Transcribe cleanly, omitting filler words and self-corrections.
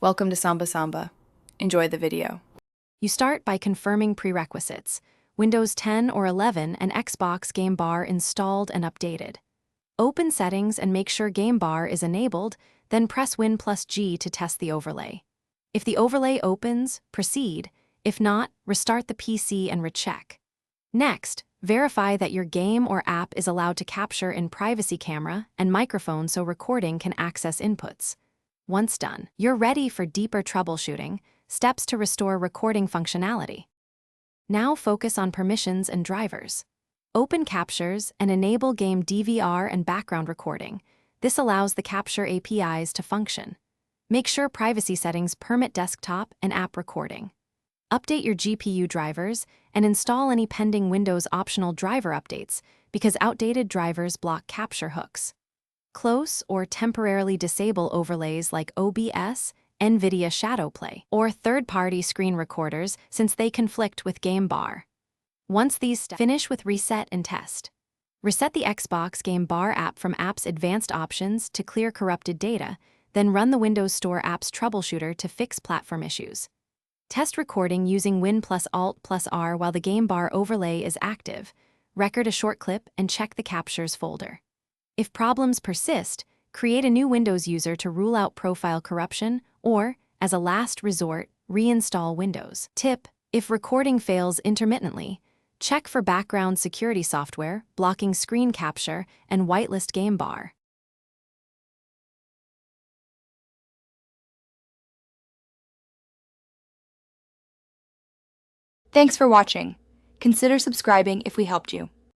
Welcome to Samba Samba. Enjoy the video. You start by confirming prerequisites: Windows 10 or 11 and Xbox Game Bar installed and updated. Open Settings and make sure Game Bar is enabled, then press Win+G to test the overlay. If the overlay opens, proceed. If not, restart the PC and recheck. Next, verify that your game or app is allowed to capture in privacy camera and microphone so recording can access inputs. Once done, you're ready for deeper troubleshooting, steps to restore recording functionality. Now focus on permissions and drivers. Open Captures and enable game DVR and background recording. This allows the capture APIs to function. Make sure privacy settings permit desktop and app recording. Update your GPU drivers and install any pending Windows optional driver updates because outdated drivers block capture hooks. Close or temporarily disable overlays like OBS, NVIDIA Shadowplay, or third-party screen recorders since they conflict with Game Bar. Once these steps finish with reset and test. Reset the Xbox Game Bar app from App's advanced options to clear corrupted data, then run the Windows Store app's troubleshooter to fix platform issues. Test recording using Win+Alt+R while the Game Bar overlay is active. Record a short clip and check the captures folder. If problems persist, create a new Windows user to rule out profile corruption or, as a last resort, reinstall Windows. Tip: if recording fails intermittently, check for background security software, blocking screen capture, and whitelist Game Bar. Thanks for watching. Consider subscribing if we helped you.